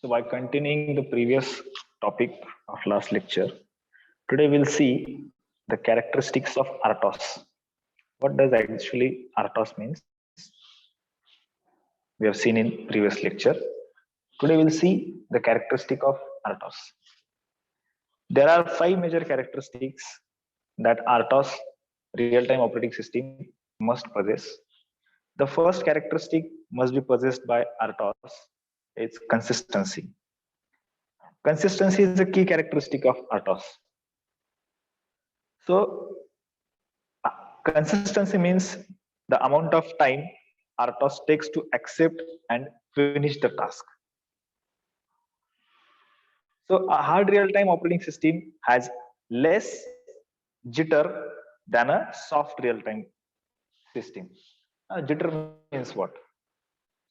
So by continuing the previous topic of last lecture, today we'll see the characteristics of RTOS. What does actually RTOS means? We have seen in previous lecture. Today we'll see the characteristic of RTOS. There are 5 major characteristics that RTOS, real-time operating system, must possess. The first characteristic must be possessed by RTOS is consistency. Consistency is a key characteristic of RTOS. So, consistency means the amount of time RTOS takes to accept and finish the task. So, a hard real-time operating system has less jitter than a soft real-time system. Jitter means what?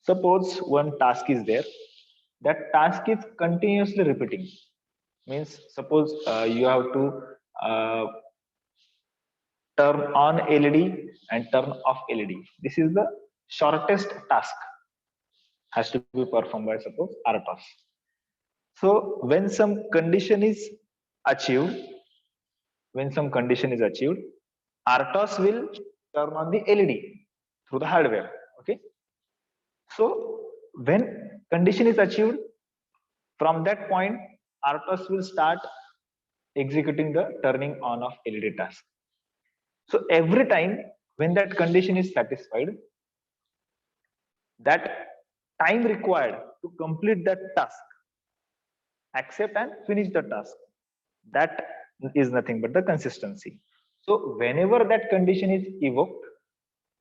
Suppose one task is there, that task is continuously repeating. Means suppose you have to turn on LED and turn off LED. This is the shortest task has to be performed by suppose RTOS. So when some condition is achieved, RTOS will turn on the LED through the hardware. Okay. So when condition is achieved, from that point, RTOS will start executing the turning on of LED task. So every time when that condition is satisfied, that time required to complete that task, accept and finish the task, that is nothing but the consistency. So whenever that condition is evoked,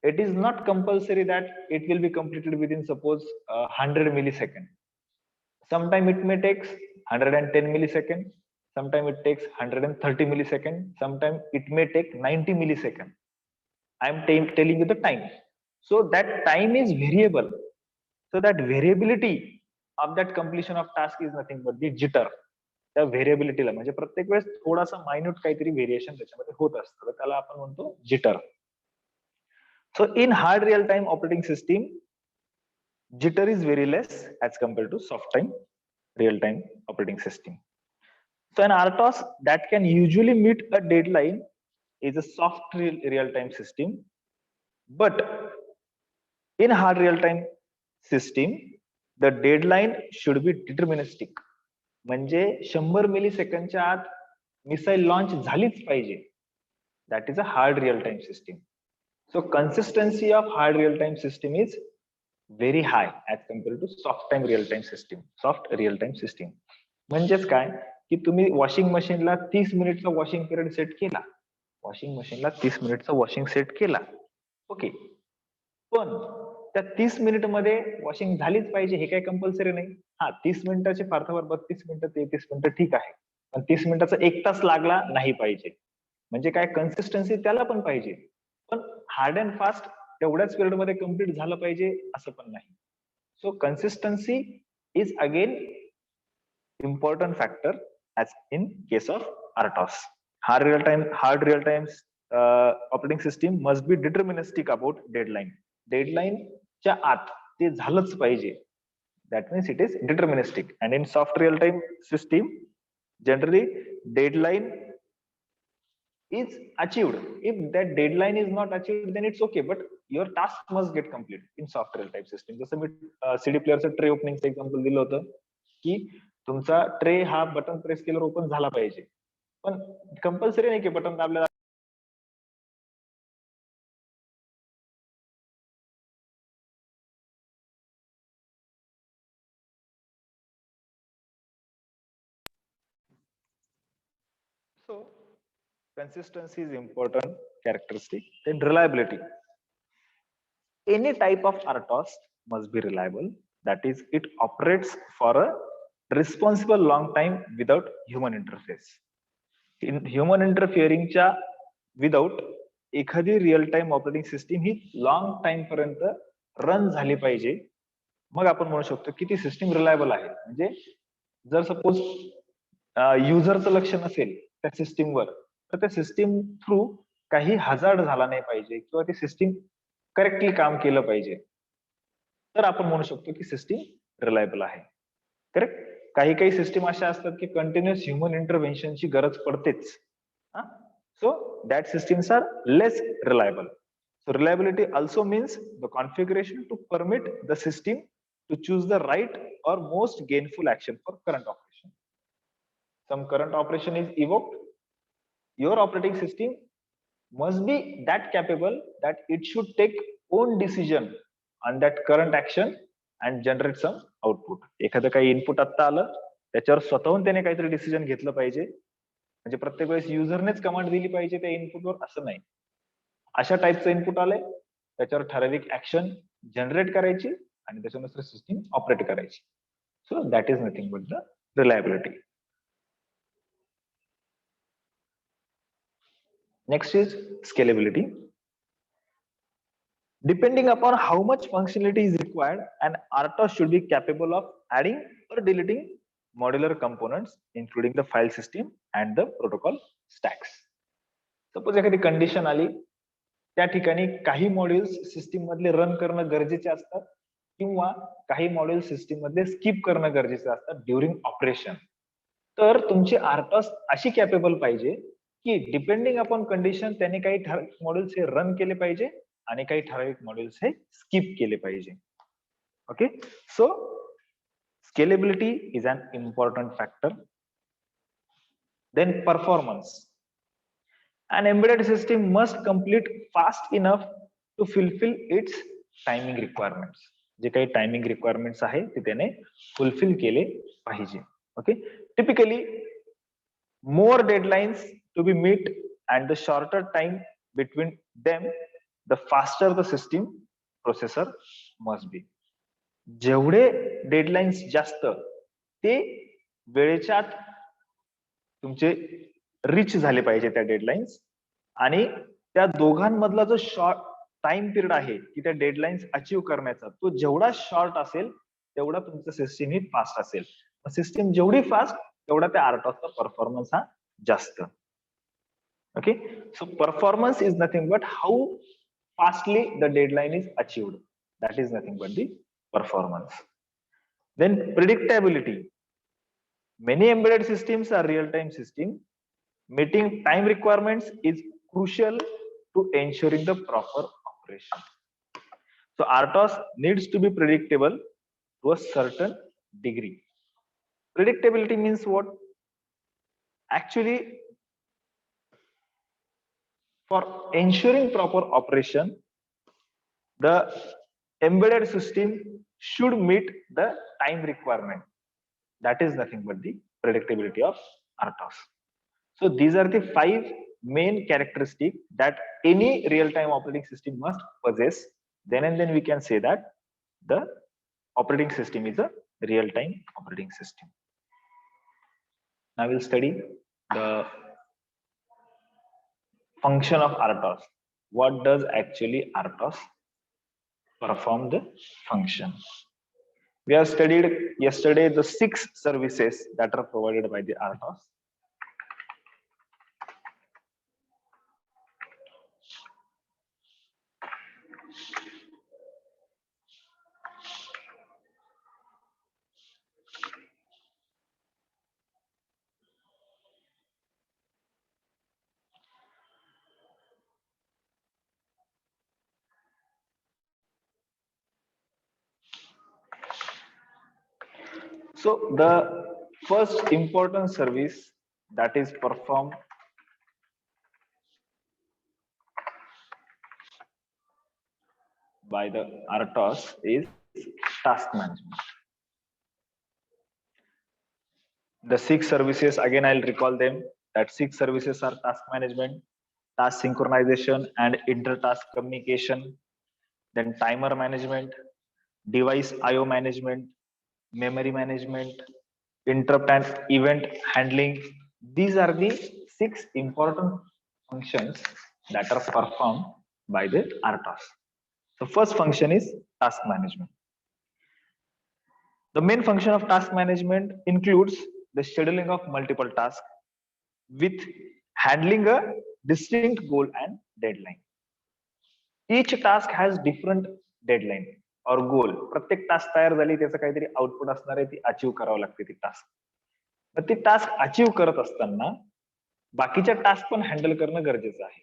it is not compulsory that it will be completed within suppose 100 milliseconds. Sometime it may take 110 milliseconds, sometime it takes 130 milliseconds, sometime it may take 90 milliseconds. I am telling you the time. So that time is variable. So that variability of that completion of task is nothing but the jitter. त्या व्हेरिएबिलिटीला म्हणजे प्रत्येक वेळेस थोडासा minute काहीतरी variation त्याच्यामध्ये होत असतं, तर त्याला आपण म्हणतो jitter. So in hard real time operating system, jitter is very less as compared to soft time real time operating system. So an RTOS that can usually meet a deadline is a soft real time system, but in hard real time system the deadline should be deterministic. म्हणजे 100 मिलीसेकंडच्या आत missile launch झालीच पाहिजे. That is a hard real time system. So consistency of hard real time system is very high as compare to soft time real time system. Soft real time system म्हणजेच काय की तुम्ही washing मशीनला 30 मिनिटचा washing period set केला, washing मशीनला 30 मिनिटचा washing set केला, ओके, पण त्या 30 मिनिट मध्ये वॉशिंग झालीच पाहिजे हे काही कंपल्सरी नाही. हा 30 मिनिटाचे फार तर 32 मिनिटं 33 मिनिटं ठीक आहे, पण 30 मिनिटाचा 1 तास लागला नाही पाहिजे. म्हणजे काय कन्सिस्टन्सी त्याला पण पाहिजे, पण हार्ड अँड फास्ट तेवढ्याच पिरियड मध्ये कम्प्लीट झालं पाहिजे असं पण नाही. So consistency is again important factor as in case of RTOS. Hard real time operating system must be deterministic about deadline. डेडलाईनच्या आत ते झालंच पाहिजे. That means it is deterministic. And in soft real-time system, generally deadline is achieved. If that deadline is not achieved, then it's okay. But your task must get complete in soft real-time system. जसं मी CD प्लेअरचं tray ओपनिंगचं example दिलं होतं की तुमचा tray हा button press केल्यावर open झाला पाहिजे, पण कंपल्सरी नाही की बटन दाबल्या So consistency is important characteristic. Then reliability. Any type of RTOS must be reliable. That is, it operates for a responsible long time without human interface. In human interfering च्या without एखादी real time operating system ही long time पर्यंत run झाली पाहिजे, मग आपण म्हणू शकतो की ती सिस्टीम रिलायबल आहे. म्हणजे जर सपोज युजरचं लक्ष नसेल त्या सिस्टीमवर, तर त्या सिस्टीम थ्रू काही हजार्ड झाला नाही पाहिजे किंवा ती सिस्टीम करेक्टली काम केलं पाहिजे, तर आपण म्हणू शकतो की सिस्टीम रिलायबल आहे. करेक्ट. काही काही सिस्टीम अशा असतात की कंटिन्युअस ह्युमन इंटरव्हेन्शनची गरज पडतेच. So that systems are less reliable. So reliability also means the configuration to permit the system to choose the right or most gainful action for current operation. Some current operation is evoked. Your operating system must be that capable that it should take own decision on that current action and generate some output. एखादं काही input आता आलं त्याच्यावर स्वतःहून त्याने काहीतरी decision घेतलं पाहिजे. म्हणजे प्रत्येक वेळेस युजरनेच कमांड दिली पाहिजे त्या इनपुटवर असं नाही. अशा टाईपचं इनपुट आलंय त्याच्यावर ठराविक ऍक्शन जनरेट करायची आणि त्याच्यानुसार सिस्टीम ऑपरेट करायची. So that is nothing but the reliability. Next is scalability. Depending upon how much functionality is required, an RTOS should be capable of adding or deleting modular components, including the file system and the protocol stacks. Suppose एखादी condition आली, त्या ठिकाणी काही modules system मधले run करणं गरजेचे असतात किंवा काही मॉड्यूल सिस्टीम मधले स्किप करणं गरजेचे असतात ड्युरिंग ऑपरेशन. तर तुमची आरटॉस अशी कॅपेबल पाहिजे की डिपेंडिंग अपॉन कंडिशन त्याने काही ठराविक मॉड्यूल्स हे रन केले पाहिजे आणि काही ठराविक मॉड्यूल्स हे स्किप केले पाहिजे. Okay. So scalability is an important factor. Then performance. An embedded system must complete fast enough to fulfill its timing requirements. जे काही टायमिंग रिक्वायरमेंट्स आहे ते त्याने फुलफिल केले पाहिजे. Okay. Typically more deadlines to be met and the shorter time between them, the faster the system processor must be. जेवढे deadlines जास्त ते वेळेच्या आत तुमचे रिच झाले पाहिजे त्या डेडलाइन्स. आणि त्या दोघांमधला जो शॉर्ट टाइम पिरियड आहे की त्या डेडलाइन्स अचीव्ह करण्याचा तो जेवढा शॉर्ट असेल तेवढा तुमचं सिस्टीम ही फास्ट असेल. सिस्टीम जेवढी फास्ट तेवढा त्या आरटॉसचा परफॉर्मन्स हा जास्त. Okay. So performance is nothing but how fastly the deadline is achieved. That is nothing but the performance. Then predictability. Many embedded systems are real-time systems. Meeting time requirements is crucial to ensuring the proper operation. So RTOS needs to be predictable to a certain degree. Predictability means what? Actually, for ensuring proper operation, the embedded system should meet the time requirement. That is nothing but the predictability of RTOS. So these are the 5 main characteristics that any real-time operating system must possess. Then and then we can say that the operating system is a real-time operating system. Now we'll study the function of RTOS. What does actually RTOS perform the function? We have studied yesterday the 6 services that are provided by the RTOS. So the first important service that is performed by the RTOS is task management. The 6 services, again I'll recall them, that 6 services are task management, task synchronization and inter-task communication, then timer management, device IO management, memory management, interrupt and event handling. These are the 6 important functions that are performed by the RTOS. The first function is task management. The main function of task management includes the scheduling of multiple tasks with handling a distinct goal and deadline. Each task has different deadline. और गोल, प्रत्येक task तयार झाली त्याचं काहीतरी output असणार आहे, ती achieve करावं लागते ती टास्क. तर ती टास्क अचीव्ह करत असताना बाकीच्या टास्क पण हँडल करणं गरजेचं आहे.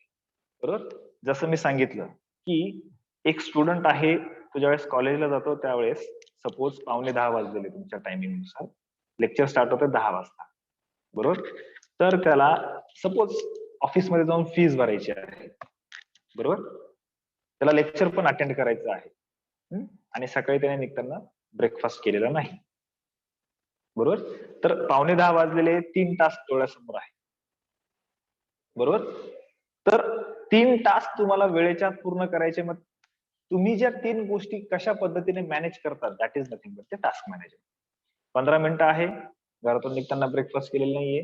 बरोबर. जसं मी सांगितलं की एक स्टुडंट आहे, तो ज्यावेळेस कॉलेजला जातो त्यावेळेस सपोज 9:45 वाजलेले तुमच्या टायमिंग नुसार, लेक्चर स्टार्ट होतं 10 वाजता. बरोबर. तर त्याला सपोज ऑफिसमध्ये जाऊन फीज भरायची आहे. बरोबर. त्याला लेक्चर पण अटेंड करायचं आहे आणि सकाळी त्याने निघताना ब्रेकफास्ट केलेला नाही. बरोबर. तर 9:45 वाजलेले 3 टास्क डोळ्यासमोर आहे. बरोबर. तर 3 टास्क तुम्हाला वेळेच्या आत पूर्ण करायचे. मग तुम्ही ज्या 3 गोष्टी कशा पद्धतीने मॅनेज करतात, दॅट इज नथिंग बट ते टास्क मॅनेजमेंट. 15 मिनिटं आहे, घरातून निघताना ब्रेकफास्ट केलेला नाहीये,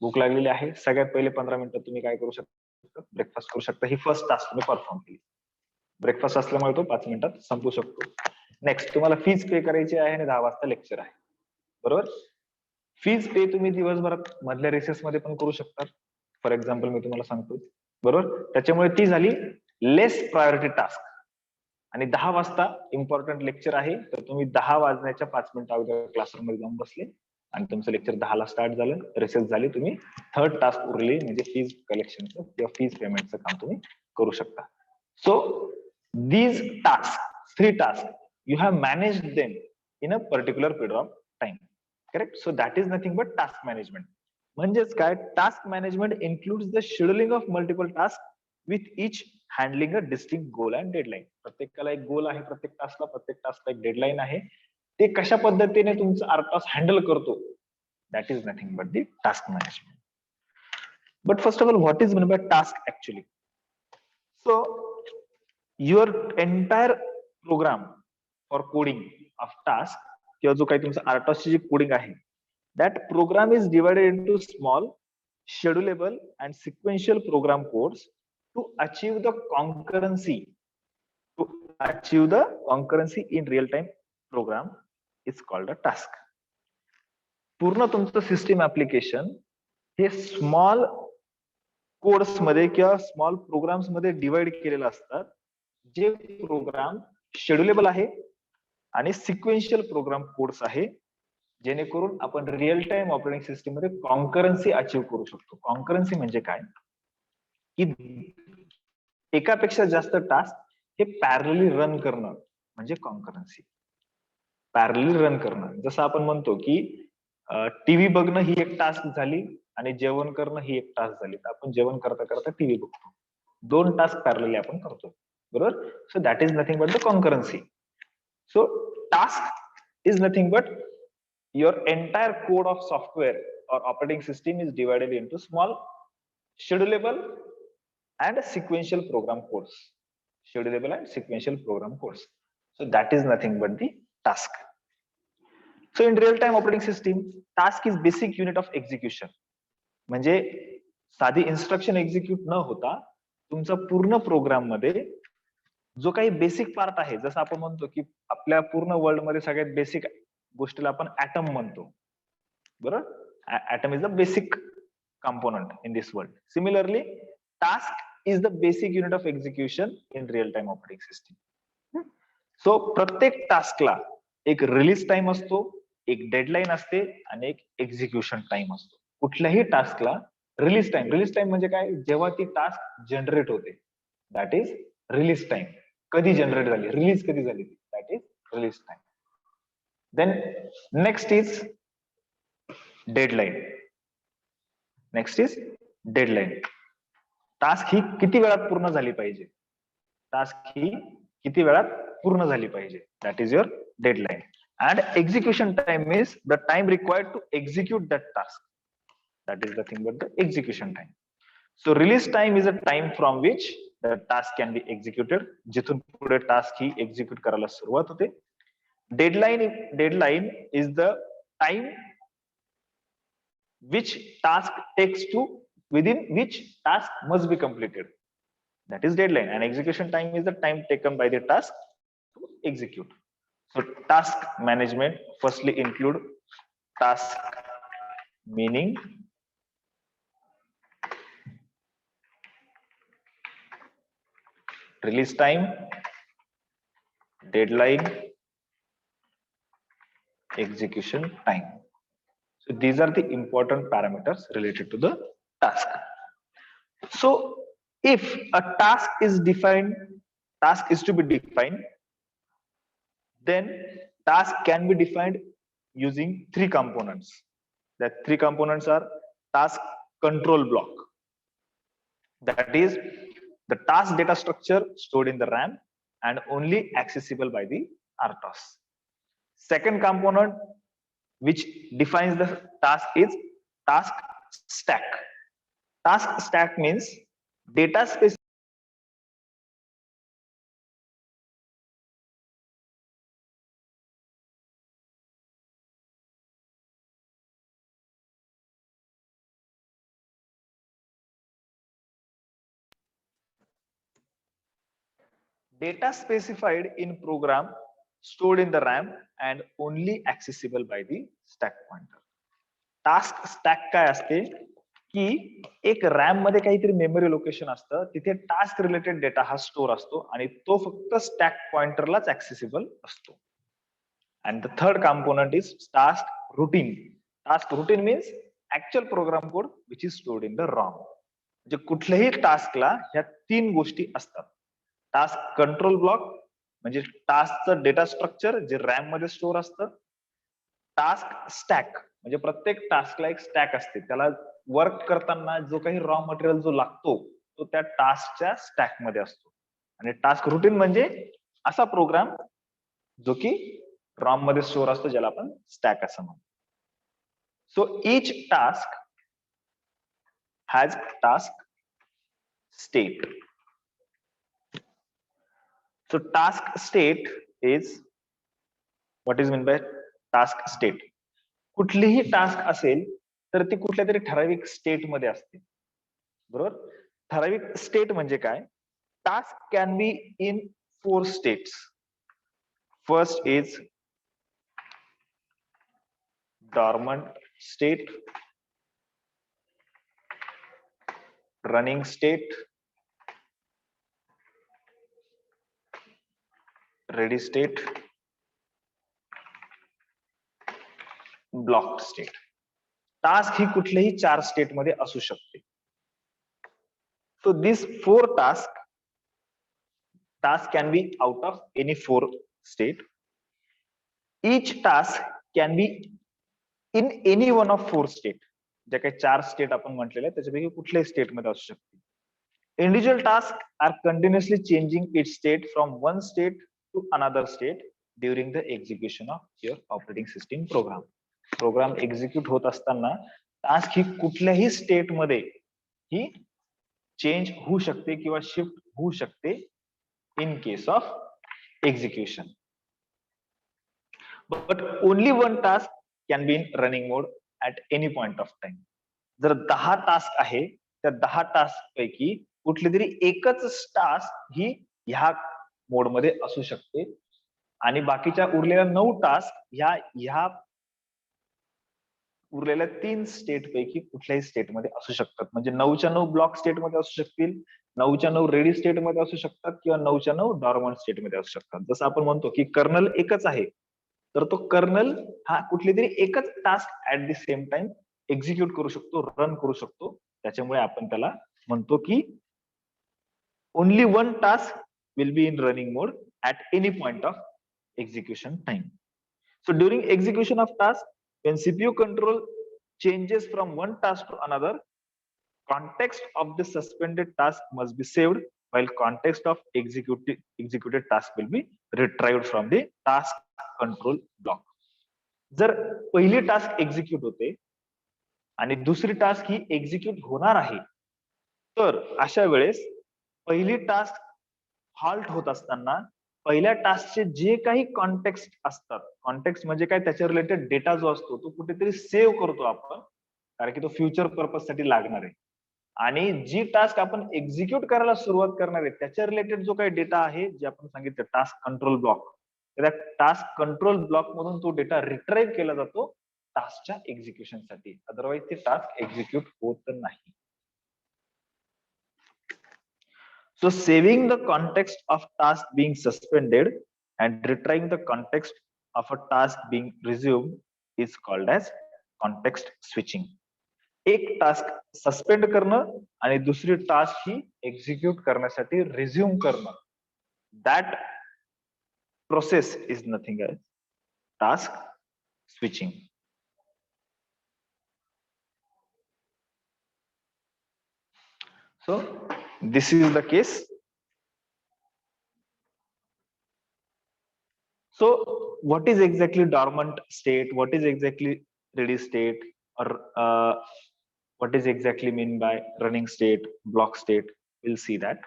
भूक लागलेली आहे, सगळ्यात पहिले 15 मिनिटात तुम्ही काय करू शकता, ब्रेकफास्ट करू शकता. ही फर्स्ट टास्क तुम्ही परफॉर्म केली. ब्रेकफास्ट असल्यामुळे तो 5 मिनिटात संपू शकतो. नेक्स्ट, तुम्हाला फीज पे करायची आहे आणि 10 वाजता लेक्चर आहे. बरोबर. फीज पे तुम्ही दिवसभरात मधल्या रिसेस मध्ये पण करू शकता. फॉर एक्झाम्पल मी तुम्हाला सांगतो. बरोबर. त्याच्यामुळे ती झाली लेस प्रायोरिटी टास्क. आणि 10 वाजता इम्पॉर्टंट लेक्चर आहे, तर तुम्ही 10 वाजण्याच्या 5 मिनिटं अगोदर क्लासरूम मध्ये जाऊन बसले आणि तुमचं लेक्चर 10 ला स्टार्ट झालं, रिसेस झाली, तुम्ही थर्ड टास्क उरली म्हणजे फीज कलेक्शनचं किंवा फीज पेमेंटचं काम तुम्ही करू शकता. So these tasks, 3 tasks, you have managed them in a particular period of time. Correct? So that is nothing but task management. म्हणजेच काय, task management includes the scheduling of multiple tasks with each handling a distinct goal and deadline. प्रत्येकाला एक गोल आहे, प्रत्येक टास्कला, प्रत्येक टास्कला एक deadline आहे. ते कशा पद्धतीने तुमचं आर्टास हँडल करतो, that is nothing but the task management. But first of all, what is meant by task actually? So your entire program for coding of task किंवा जो काही तुमचा आर्टॉसची जी कोडिंग आहे, that program is divided into small schedulable and sequential program codes to achieve the concurrency in real time program is called a task. पूर्ण तुमचं system application हे small codes मध्ये किंवा स्मॉल प्रोग्राम्स मध्ये डिवाइड केलेलं असतात, जे प्रोग्राम शेड्युलेबल आहे आणि सिक्वेन्शियल प्रोग्राम कोड्स आहे, जेणेकरून आपण रिअल टाइम ऑपरेटिंग सिस्टीम मध्ये कॉन्करन्सी अचीव्ह करू शकतो. कॉन्करन्सी म्हणजे काय, की एकापेक्षा जास्त टास्क हे पॅरलली रन करणं म्हणजे कॉन्करन्सी. पॅरलली रन करणं, जसं आपण म्हणतो की टीव्ही बघणं ही एक टास्क झाली आणि जेवण करणं ही एक टास्क झाली, तर आपण जेवण करता करता टीव्ही बघतो. 2 टास्क पॅरलली आपण करतो. बरोबर. So that is nothing but the concurrency. So task is nothing but your entire code of software or operating system is divided into small schedulable and sequential program codes. Schedulable and sequential program codes. So that is nothing but the task. So in real time operating system, task is basic unit of execution. म्हणजे साधी instruction execute न होता तुमचा पूर्ण programme मध्ये जो काही basic part आहे, जसं आपण म्हणतो की आपल्या पूर्ण वर्ल्ड मध्ये सगळ्यात बेसिक गोष्टीला आपण ऍटम म्हणतो. बरोबर. Atom is the basic component in this world. Similarly task is the basic unit of execution in real time operating system. So प्रत्येक टास्कला एक रिलीज टाइम असतो, एक डेडलाईन असते आणि एक एक्झिक्युशन टाइम असतो. कुठल्याही टास्कला रिलीज टाइम म्हणजे काय, जेव्हा ती टास्क जनरेट होते, दॅट इज रिलीज टाइम. कधी जनरेट झाली, रिलीज कधी झाली, that is release time. Then next is deadline. Task ही किती वेळात पूर्ण झाली पाहिजे, that is your deadline. And execution time is the time required to execute that task. That is nothing but the execution time. So release time is a time from which the task can be executed. जिथून पुढे task ही execute करायला सुरुवात होते. Deadline is the time which task takes to within which task must be completed. That is deadline. And execution time is the time taken by the task to execute. So task management firstly include task meaning, release time, deadline, execution time. So these are the important parameters related to the task. So if a task is to be defined, then task can be defined using three components. That three components are task control block, that is the task data structure stored in the RAM and only accessible by the RTOS. Second component which defines the task is task stack. Task stack means data space data specified in program stored in the RAM and only accessible by the stack pointer. Task stack काय असते की एक RAM मध्ये काहीतरी memory location असतं, तिथे task related data हा store असतो आणि तो फक्त स्टॅक पॉइंटरलाच ऍक्सेसिबल असतो. And the third component is task routine. Task routine means actual program code which is stored in the ROM. म्हणजे कुठल्याही टास्कला ह्या तीन गोष्टी असतात. टास्क कंट्रोल ब्लॉक म्हणजे टास्कचं डेटा स्ट्रक्चर जे रॅम मध्ये स्टोर असतं. टास्क स्टॅक म्हणजे प्रत्येक टास्कला एक स्टॅक असते, त्याला वर्क करताना जो काही रॉ मटेरियल जो लागतो तो त्या टास्कच्या स्टॅक मध्ये असतो. आणि टास्क रुटीन म्हणजे असा प्रोग्राम जो की रॉम मध्ये स्टोर असतो, ज्याला आपण स्टॅक असं म्हणतो. So each task has task state. So task state is what is mean by task state. कुठलीही टास्क असेल तर ती कुठल्या तरी ठराविक स्टेट मध्ये असते, बरोबर. ठराविक स्टेट म्हणजे काय? Task can be in 4 states. First is dormant state, running state, ready state, blocked state. Task ही कुठल्याही 4 स्टेट मध्ये असू शकते. So these 4 tasks can be out of any 4 state. Each task can be in any one of 4 state. जे काही 4 state आपण म्हटलेले आहेत त्याच्यापैकी कुठल्याही स्टेट मध्ये असू शकते. Individual tasks are continuously changing its state from one state to another state during the execution of your operating system program. Program execute होत असताना टास्क ही कुठल्याही स्टेट मध्ये ही चेंज होऊ शकते किंवा शिफ्ट होऊ शकते in case of execution. But only one task can be in running mode at any point of time. जर 10 टास्क आहे त्या 10 टास्क पैकी कुठली तरी एकच टास्क ही ह्या मोडमध्ये असू शकते आणि बाकीच्या उरलेल्या 9 टास्क ह्या उरलेल्या 3 स्टेट पैकी कुठल्याही स्टेट मध्ये असू शकतात. म्हणजे 9च्या 9 ब्लॉक स्टेट मध्ये असू शकतील, 9च्या 9 रेडी स्टेट मध्ये असू शकतात किंवा 9च्या 9 डॉर्मंट स्टेट मध्ये असू शकतात. जसं आपण म्हणतो की कर्नल एकच आहे, तर तो कर्नल हा कुठली तरी एकच task at the same time execute करू शकतो, रन करू शकतो. त्याच्यामुळे आपण त्याला म्हणतो की only one task will be in running mode at any point of execution time. So during execution of task, when CPU control changes from one task to another, context of the suspended task must be saved, while context of executed task will be retrieved from the task control block. जर पहिली task execute होते आणि दुसरी task ही execute होणार आहे, तर अशा वेळेस पहिली टास्क हॉल्ट होत असताना पहिल्या टास्कचे जे काही कॉन्टेक्स्ट असतात, कॉन्टेक्स्ट म्हणजे काय, त्याच्या रिलेटेड डेटा जो असतो तो कुठेतरी सेव्ह करतो आपण, कारण की तो फ्युचर पर्पज साठी लागणार आहे. आणि जी टास्क आपण एक्झिक्यूट करायला सुरुवात करणार आहे त्याच्या रिलेटेड जो काही डेटा आहे, जे आपण सांगितलं टास्क कंट्रोल ब्लॉक, त्या टास्क कंट्रोल ब्लॉक मधून तो डेटा रिट्राईव्ह केला जातो टास्कच्या एक्झिक्युशन साठी. अदरवाईज ते टास्क एक्झिक्यूट होत नाही. So saving the context of task being suspended and retrying the context of a task being resumed is called as context switching. एक टास्क सस्पेंड करणं आणि दुसरी टास्क ही एक्झिक्यूट करण्यासाठी रिझ्यूम करणं, that process is nothing else task switching. So this is the case. So what is exactly dormant state? What is exactly ready state? Or what is exactly mean by running state, block state? We'll see that.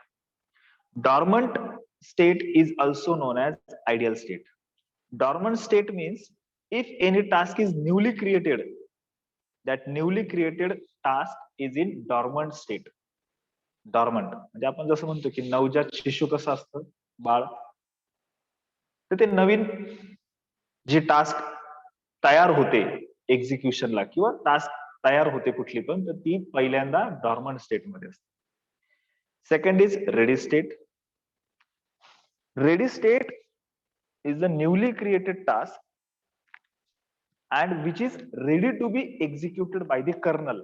Dormant state is also known as ideal state. Dormant state means if any task is newly created, that newly created task is in dormant state. Dormant म्हणजे आपण जसं म्हणतो की नवजात शिशु कसं असतं बाळ, तर ते नवीन जी टास्क तयार होते एक्झिक्युशनला किंवा टास्क तयार होते कुठली पण, तर ती पहिल्यांदा डॉर्मंट स्टेट मध्ये असते. Second is ready state. Ready state is the newly created task and which is ready to be executed by the kernel,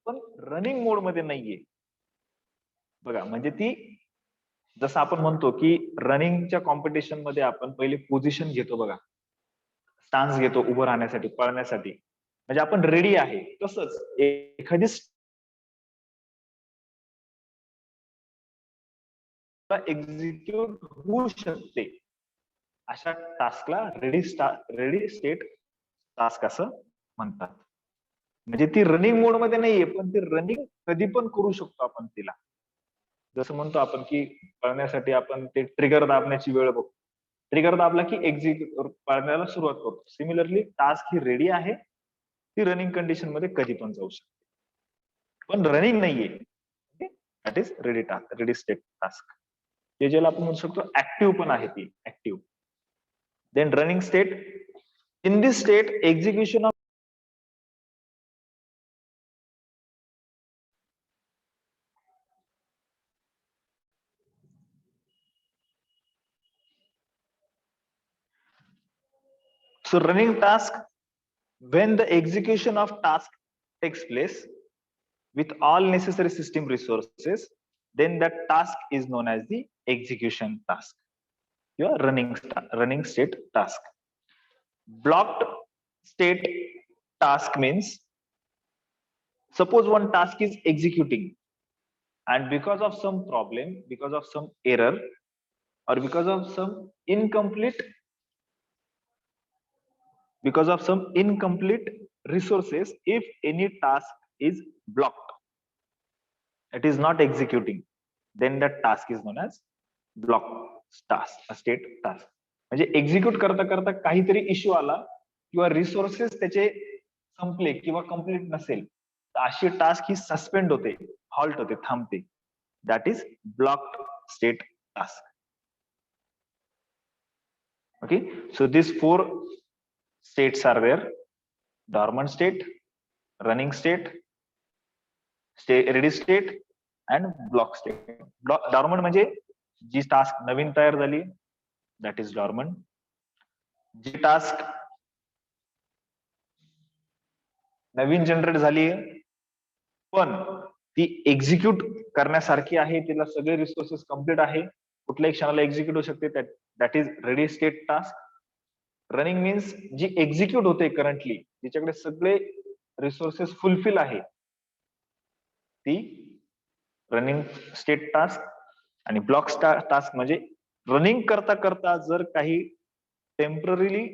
पण रनिंग मोड मध्ये नाहीये. बघा म्हणजे ती जसं आपण म्हणतो की रनिंगच्या कॉम्पिटिशन मध्ये आपण पहिले पोझिशन घेतो बघा, स्टान्स घेतो उभं राहण्यासाठी, पळण्यासाठी, म्हणजे आपण रेडी आहे. तसंच एखादी एक्झिक्यूट होऊ शकते अशा टास्कला रेडी स्टेट टास्क असं म्हणतात. म्हणजे ती रनिंग मोड मध्ये नाहीये, पण ती रनिंग कधी पण करू शकतो आपण तिला. जसं म्हणतो आपण की पळण्यासाठी आपण ते ट्रिगर दाबण्याची वेळ बघतो, ट्रिगर दाबला की एक्झिक्यूट पळण्याला सुरुवात करतो. सिमिलरली टास्क ही रेडी आहे, ती रनिंग कंडिशन मध्ये कधी पण जाऊ शकते, पण रनिंग नाहीये. That is ready state task. ते ज्याला आपण म्हणू शकतो ऍक्टिव्ह पण आहे, ती active. Then running state. In this state execution of so running task, when the execution of task takes place with all necessary system resources, then that task is known as the execution task, your running state task. Blocked state task means suppose one task is executing and because of some problem, because of some error, or because of some incomplete resources, if any task is blocked, it is not executing, then that task is known as block task, a state task. म्हणजे execute करता करता काहीतरी issue आला किंवा resources त्याचे संपले किंवा complete नसेल, तर अशी टास्क ही सस्पेंड होते, हॉल्ट होते, थांबते. That is blocked state task. Okay, so these four states are there: dormant state, running state, ready state, and block state. Dormant म्हणजे जी टास्क नवीन तयार झाली, दॅट इज डॉर्मंट. जी टास्क नवीन जनरेट झाली पण ती एक्झिक्यूट करण्यासारखी आहे, तिला सगळे रिसोर्सेस कम्प्लीट आहे, कुठल्याही क्षणाला एक्झिक्यूट होऊ शकते, that is ready state task. Running means जी एक्झिक्यूट होते करंटली, जिच्याकडे सगळे रिसोर्सेस फुलफिल आहे, ती रनिंग स्टेट टास्क. आणि ब्लॉक टास्क म्हणजे रनिंग करता करता जर काही टेम्पररीली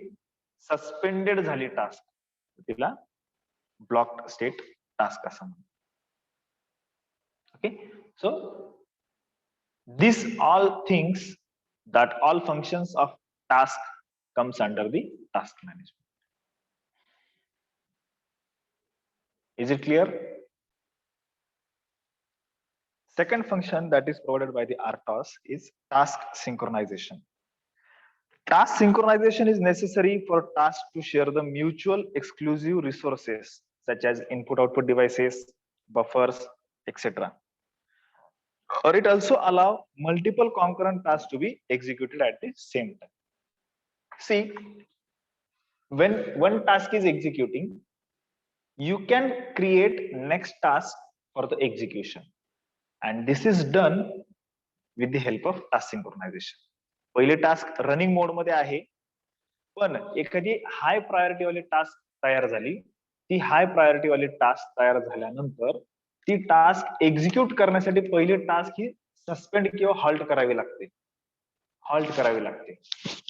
सस्पेंडेड झाली टास्क, तिला ब्लॉक्ड स्टेट टास्क असं म्हणतात. Okay, so this all things, that all functions of task comes under the task management. Is it clear? Second function that is provided by the RTOS is task synchronization. Task synchronization is necessary for tasks to share the mutual exclusive resources such as input output devices, buffers, etc. Or it also allow multiple concurrent tasks to be executed at the same time. See, when one task is executing, you can create next task for the execution, and this is done with the help of task synchronization. पहिले task running mode मध्ये आहे, पण एखादी high priority वाली task तयार झाली, ती high priority वाली टास्क तयार झाल्यानंतर ती टास्क एक्झिक्यूट करण्यासाठी पहिले टास्क ही सस्पेंड किंवा हॉल्ट करावी लागते.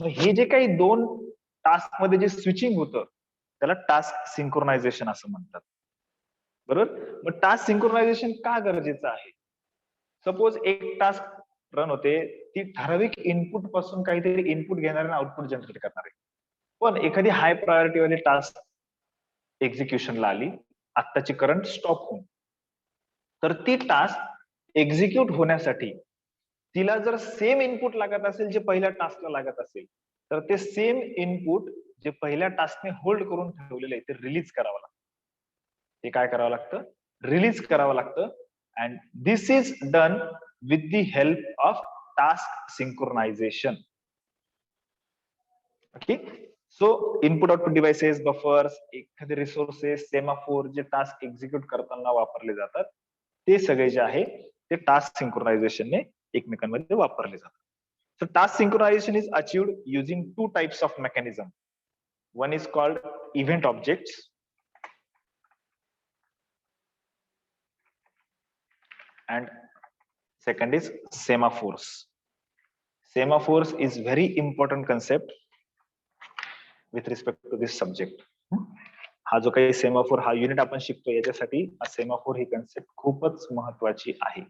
मग हे जे काही दोन टास्क मध्ये जे स्विचिंग होतं त्याला टास्क सिंक्रोनायझेशन असं म्हणतात. बरोबर. मग टास्क सिंक्रोनायझेशन का गरजेचं आहे? सपोज एक टास्क रन होते, ती ठराविक इनपुट पासून काहीतरी इनपुट घेणार आणि आउटपुट जनरेट करणार आहे. पण एखादी हाय प्रायोरिटी वाली टास्क एक्झिक्युशनला आली, आत्ताची करंट स्टॉप होऊन, तर ती टास्क एक्झिक्यूट होण्यासाठी तिला जर सेम इनपुट लागत असेल जे पहिल्या टास्कला लागत असेल, तर ते सेम इनपुट जे पहिल्या टास्कने होल्ड करून ठेवलेलं आहे ते रिलीज करावं लागतं. ते काय करावं लागतं? रिलीज करावं लागतं. And this is done with the help of task synchronisation. Okay. So input output devices, buffers, एखादे रिसोर्सेस, सेमाफोर जे टास्क एक्झिक्यूट करताना वापरले जातात, ते सगळे जे आहे ते टास्क सिंक्रोनायझेशनने एकमेकांमध्ये वापरले जातात. So task synchronization is achieved using two types of mechanism. One is called event objects and second is semaphores. Semaphores is very important concept with respect to this subject. हा जो काही सेमाफोर हा unit आपण शिकतो याच्यासाठी semaphore ही concept खूपच महत्वाची आहे.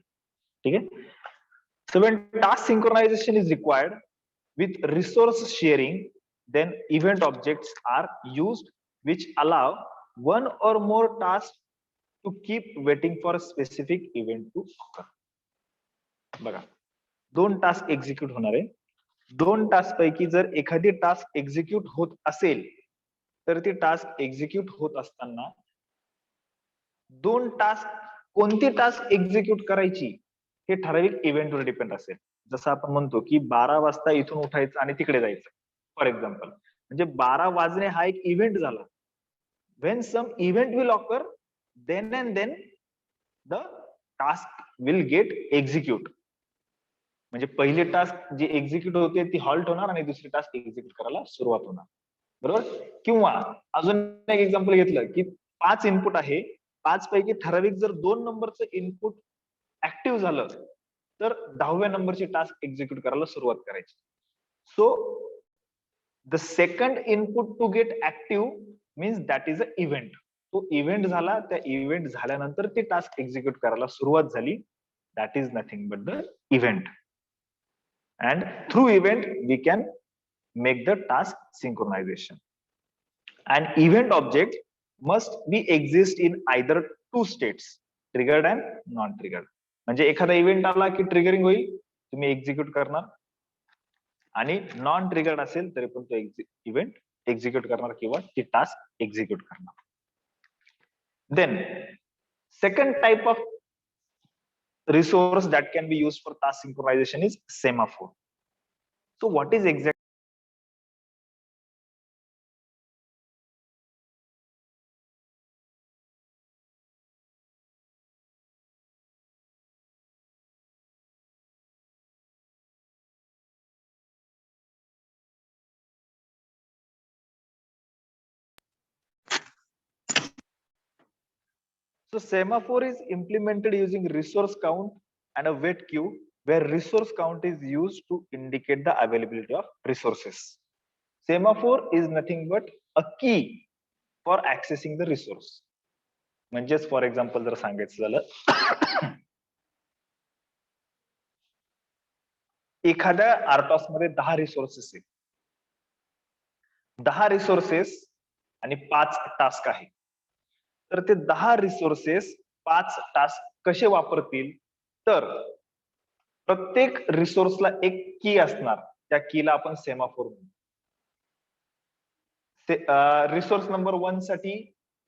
ठीक आहे. So when task synchronization is required with resource sharing, then event objects are used which allow one or more tasks to keep waiting for a specific event to occur. बघा, दोन task execute होणार आहे. दोन task पैकी जर एखादी task execute होत असेल तर ती टास्क एक्झिक्यूट होत असताना दोन टास्क कोणती टास्क एक्झिक्यूट करायची हे ठराविक इव्हेंटवर डिपेंड असेल. जसं आपण म्हणतो की 12 वाजता इथून उठायचं आणि तिकडे जायचं फॉर एक्झाम्पल, म्हणजे 12 वाजणे हा एक इव्हेंट झाला. When some event will occur then and then the task will get execute. म्हणजे पहिली टास्क जी एक्झिक्यूट होते ती हॉल्ट होणार आणि दुसरी टास्क एक्झिक्यूट करायला सुरुवात होणार. बरोबर. किंवा अजून एक एक्झाम्पल घेतलं की 5 इनपुट आहे, 5 पैकी ठराविक जर 2 नंबरचं इनपुट ऍक्टिव्ह झालं तर 10व्या नंबरची टास्क एक्झिक्यूट करायला सुरुवात करायची. So the second input to get active means that is a event. तो इव्हेंट झाला, त्या इव्हेंट झाल्यानंतर ती टास्क एक्झिक्यूट करायला सुरुवात झाली. That is nothing but the event. And through event we can make the task synchronization. And event object must be exist in either two states, triggered and non triggered. म्हणजे एखादा event आला की triggering होईल, तुम्ही execute करणार, आणि non triggered असेल तरी पण तो इव्हेंट एक्झिक्यूट करणार किंवा ती टास्क एक्झिक्यूट करणार. Then second type of resource that can be used for task synchronization is semaphore. So what is exactly So semaphore is implemented using resource count and a wait queue, where resource count is used to indicate the availability of resources. Semaphore is nothing but a key for accessing the resource. म्हणजेच for example जर सांगायचं झालं, एखाद्या आरटॉस मध्ये 10 resources आहेत, 10 resources आणि 5 task आहे. तर ते 10 रिसोर्सेस 5 टास्क कसे वापरतील, तर प्रत्येक रिसोर्सला एक की असणार, त्या कीला आपण सेमाफोर म्हणतो. रिसोर्स नंबर 1 साठी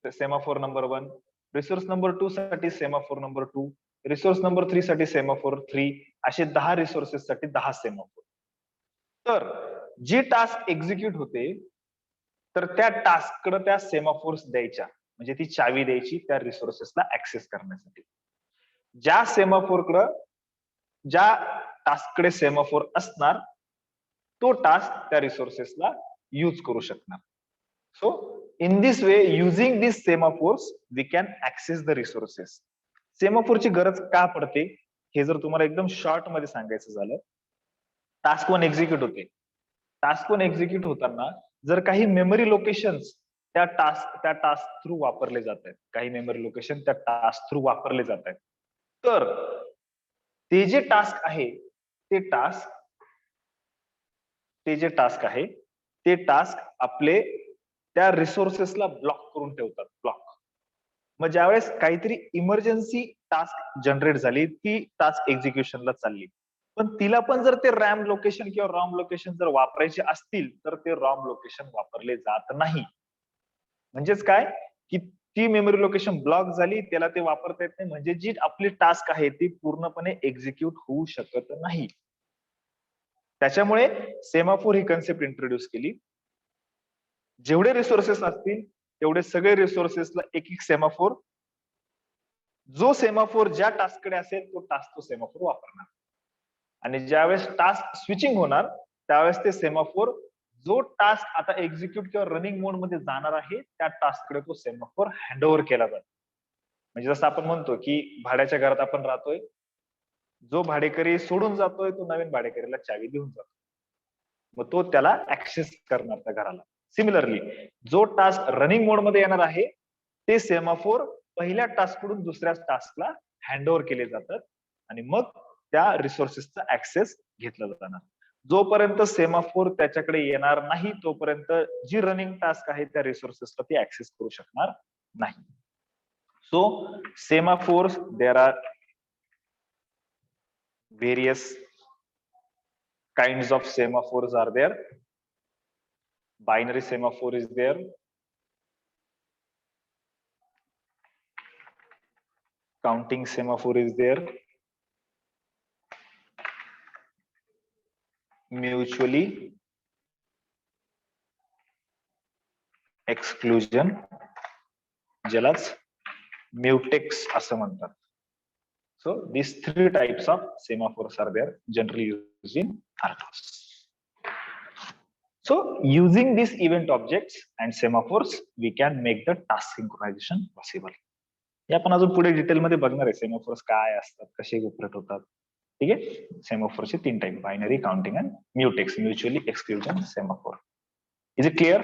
सेमाफोर नंबर 1, रिसोर्स नंबर 2 साठी सेमाफोर नंबर 2, रिसोर्स नंबर 3 साठी सेमाफोर 3, असे 10 रिसोर्सेस साठी 10 सेमाफोर. तर जी टास्क एक्झिक्यूट होते तर त्या टास्ककडे त्या सेमाफोर्स द्यायच्या, म्हणजे ती चावी द्यायची त्या रिसोर्सेसला ऍक्सेस करण्यासाठी. ज्या सेमाफोरकडं ज्या टास्ककडे सेमाफोर असणार तो टास्क त्या रिसोर्सेसला यूज करू शकणार. So in this way using this semaphores we can access the resources. सेमाफोरची गरज का पडते हे जर तुम्हाला एकदम शॉर्ट मध्ये सांगायचं झालं, टास्क 1 एक्झिक्यूट होते. टास्क 1 एक्झिक्यूट होताना जर काही मेमरी लोकेशन्स त्या टास्क थ्रू वापरले जात आहेत, काही मेमरी लोकेशन त्या टास्क थ्रू वापरले जात आहेत, तर ते जे टास्क आहे ते टास्क आपले त्या रिसोर्सेसला ब्लॉक करून ठेवतात. ब्लॉक. मग ज्यावेळेस काहीतरी इमर्जन्सी टास्क जनरेट झाली, ती टास्क एक्झिक्युशनला चालली, पण तिला पण जर ते रॅम लोकेशन किंवा रॉम लोकेशन जर वापरायचे असतील तर ते रॉम लोकेशन वापरले जात नाही. म्हणजेच काय की ती मेमरी लोकेशन ब्लॉक झाली, त्याला ते वापरता येत नाही, म्हणजे जी आपली टास्क आहे ती पूर्णपणे एक्झिक्यूट होऊ शकत नाही. त्याच्यामुळे सेमाफोर ही कन्सेप्ट इंट्रोड्यूस केली. जेवढे रिसोर्सेस असतील तेवढे सगळे रिसोर्सेसला एक एक सेमाफोर, जो सेमाफोर ज्या टास्ककडे असेल तो टास्क तो सेमाफोर वापरणार. आणि ज्यावेळेस टास्क स्विचिंग होणार त्यावेळेस ते सेमाफोर जो टास्क आता एक्झिक्यूट किंवा रनिंग मोड मध्ये जाणार आहे त्या टास्ककडे तो सेमाफोर हँडओव्हर केला जातो. म्हणजे जसं आपण म्हणतो की भाड्याच्या घरात आपण राहतोय, जो भाडेकरी सोडून जातोय तो नवीन भाडेकरीला चावी देऊन जातो, मग तो त्याला ऍक्सेस करणार त्या घराला. सिमिलरली जो टास्क रनिंग मोड मध्ये येणार आहे ते सेमाफोर पहिल्या टास्क कडून दुसऱ्या टास्कला हँडओव्हर केले जातात आणि मग त्या रिसोर्सेसचा ऍक्सेस घेतला जाणार. जोपर्यंत सेमाफोर त्याच्याकडे येणार नाही तोपर्यंत जी रनिंग टास्क आहे त्या रिसोर्सेसला ती ऍक्सेस करू शकणार नाही. So semaphores, there are various kinds of semaphores are there. Binary semaphore is there. Counting semaphore is there. Mutually exclusion, ज्यालाच mutex असं म्हणतात. So these three types of semaphores are there, generally used in RTOS. So using these event objects and semaphores, we can make the task synchronization possible. हे आपण अजून पुढे डिटेलमध्ये बघणार आहे, semaphores काय असतात, कसे ऑपरेट होतात. ठीक आहे. सेमाफोरचे 3 type, binary, counting and mutex, mutually exclusion semaphore. Is it clear?